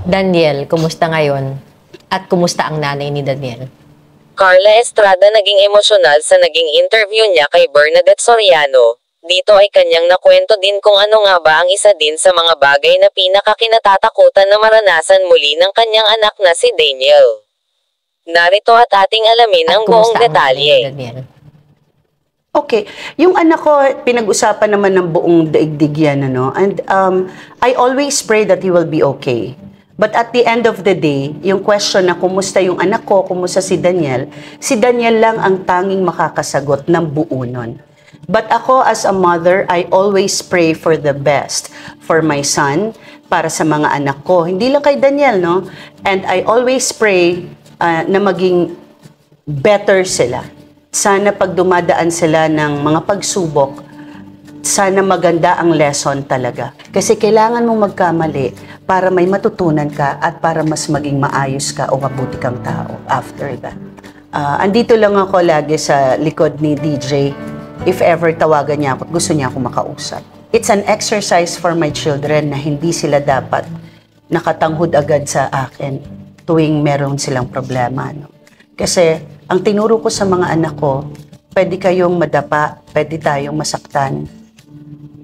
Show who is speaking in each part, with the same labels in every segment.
Speaker 1: Daniel, kumusta ngayon? At kumusta ang nanay ni Daniel?
Speaker 2: Carla Estrada naging emosyonal sa naging interview niya kay Bernadette Soriano. Dito ay kanyang nakwento din kung ano nga ba ang isa din sa mga bagay na pinakakinatatakutan na maranasan muli ng kanyang anak na si Daniel. Narito at ating alamin ang buong detalye.
Speaker 3: Okay, yung anak ko, pinag-usapan naman ng buong daigdig yan, ano? And I always pray that he will be okay. But at the end of the day, yung question na kumusta yung anak ko, kumusta si Daniel lang ang tanging makakasagot ng buo nun. But ako as a mother, I always pray for the best for my son, para sa mga anak ko. Hindi lang kay Daniel, no? And I always pray na maging better sila. Sana pag dumadaan sila ng mga pagsubok, sana maganda ang lesson talaga. Kasi kailangan mong magkamali para may matutunan ka at para mas maging maayos ka o mabuti kang tao after that. Andito lang ako lagi sa likod ni DJ. If ever tawagan niya ako at gusto niya ako makausap. It's an exercise for my children na hindi sila dapat nakatanghod agad sa akin tuwing meron silang problema. No? Kasi ang tinuro ko sa mga anak ko, pwede kayong madapa, pwede tayong masaktan,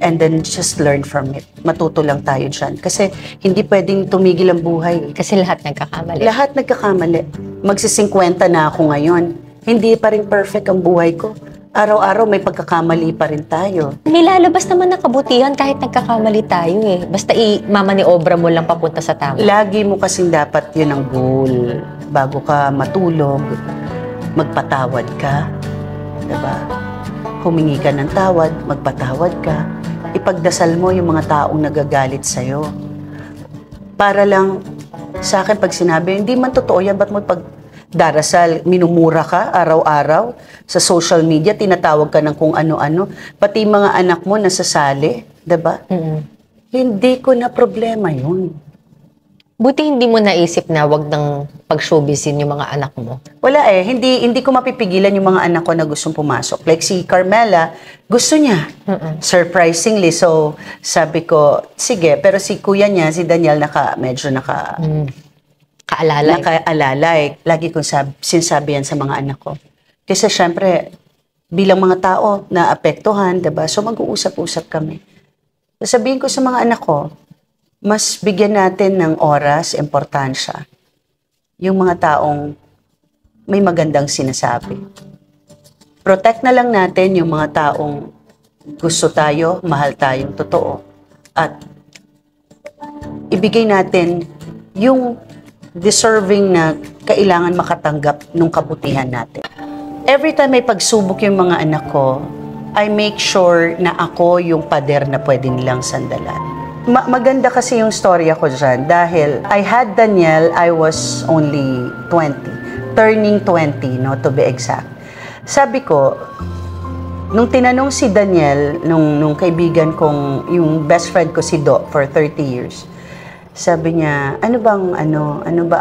Speaker 3: and then just learn from it. Matuto lang tayo dyan. Kasi hindi pwedeng tumigil ang buhay.
Speaker 1: Kasi lahat nagkakamali.
Speaker 3: Lahat nagkakamali. Magsi-50 na ako ngayon. Hindi pa rin perfect ang buhay ko. Araw-araw may pagkakamali pa rin tayo.
Speaker 1: May lalabas naman ng kabutihan kahit nagkakamali tayo eh. Basta mamaniobra mo lang papunta sa tama.
Speaker 3: Lagi mo kasing dapat yun ang goal. Bago ka matulog, magpatawad ka. Diba? Humingi ka ng tawad, magpatawad ka. Ipagdasal mo yung mga taong nagagalit sa'yo. Para lang, sa akin pag sinabi, hindi man totoo yan, ba't mo pagdarasal, minumura ka araw-araw sa social media, tinatawag ka ng kung ano-ano, pati mga anak mo nasasali, diba? Hindi ko na problema yun.
Speaker 1: Buti hindi mo naisip na wag nang pag-showbizin yung mga anak mo.
Speaker 3: Wala eh. Hindi ko mapipigilan yung mga anak ko na gustong pumasok. Like si Carmela, gusto niya. Surprisingly. So, sabi ko, sige. Pero si kuya niya, si Daniel, medyo nakaalalay. Lagi kong sinasabi yan sa mga anak ko. Kasi syempre, bilang mga tao na apektuhan, diba? So, mag-uusap-usap kami. Sabihin ko sa mga anak ko, mas bigyan natin ng oras, importansya, yung mga taong may magandang sinasabi. Protect na lang natin yung mga taong gusto tayo, mahal tayong totoo. At ibigay natin yung deserving na kailangan makatanggap ng kabutihan natin. Every time may pagsubok yung mga anak ko, I make sure na ako yung pader na pwede nilang sandalan. Maganda kasi yung storya ko dyan dahil I had Daniel, I was only 20. Turning 20, no, to be exact. Sabi ko, nung tinanong si Daniel, nung kaibigan kong, yung best friend ko si Do for 30 years, sabi niya, ano ba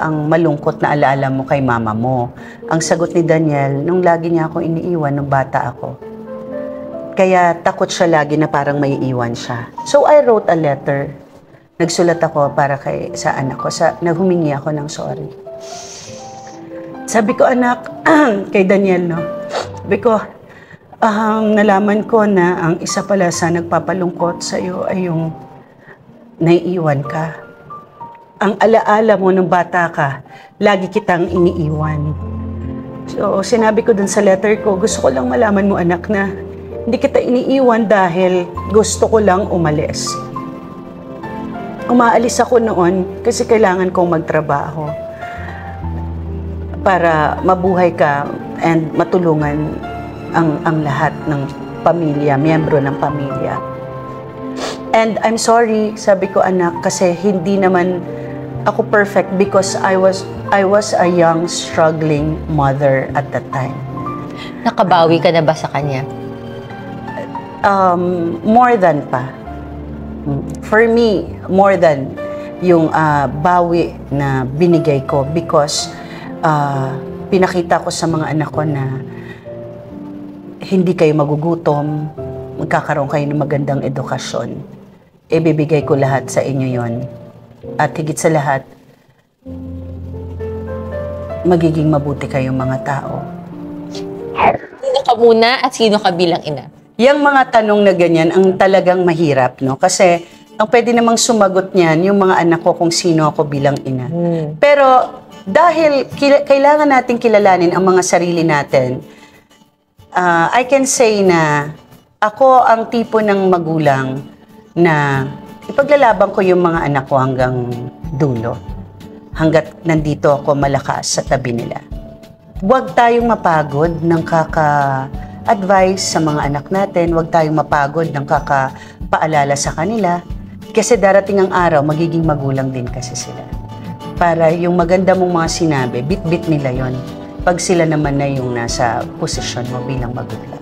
Speaker 3: ang malungkot na alaala mo kay mama mo? Ang sagot ni Daniel, nung lagi niya ako iniiwan nung bata ako. Kaya takot siya lagi na parang may iwan siya. So I wrote a letter. Nagsulat ako para sa anak ko. Naghumingi ako ng sorry. Sabi ko, anak, kay Daniel, no? Sabi ko, nalaman ko na ang isa pala sa nagpapalungkot sa iyo ay yung naiiwan ka. Ang alaala mo nung bata ka, lagi kitang iniiwan. So sinabi ko dun sa letter ko, gusto ko lang malaman mo, anak, na hindi kita iniiwan dahil gusto ko lang umalis. Umaalis ako noon kasi kailangan kong magtrabaho para mabuhay ka and matulungan ang lahat ng pamilya, miyembro ng pamilya. And I'm sorry, sabi ko, anak, kasi hindi naman ako perfect because I was a young, struggling mother at that time.
Speaker 1: Nakabawi ka na ba sa kanya?
Speaker 3: More than pa. For me, more than yung bawi na binigay ko because pinakita ko sa mga anak ko na hindi kayo magugutom, magkakaroon kayo ng magandang edukasyon. Ibibigay ko lahat sa inyo yon. At higit sa lahat, magiging mabuti kayong mga tao.
Speaker 1: Sino ka muna at sino ka bilang ina?
Speaker 3: Yang mga tanong na ganyan ang talagang mahirap, no? Kasi ang pwede namang sumagot niyan yung mga anak ko kung sino ako bilang ina. Pero dahil kailangan nating kilalanin ang mga sarili natin, I can say na ako ang tipo ng magulang na ipaglalaban ko yung mga anak ko hanggang dulo. Hanggat nandito ako malakas sa tabi nila. Huwag tayong mapagod ng kaka-advise sa mga anak natin. Huwag tayong mapagod ng kaka-paalala sa kanila. Kasi darating ang araw, magiging magulang din kasi sila. Para yung maganda mong mga sinabi, bit-bit nila yon. Pag sila naman na yung nasa posisyon mo bilang magulang.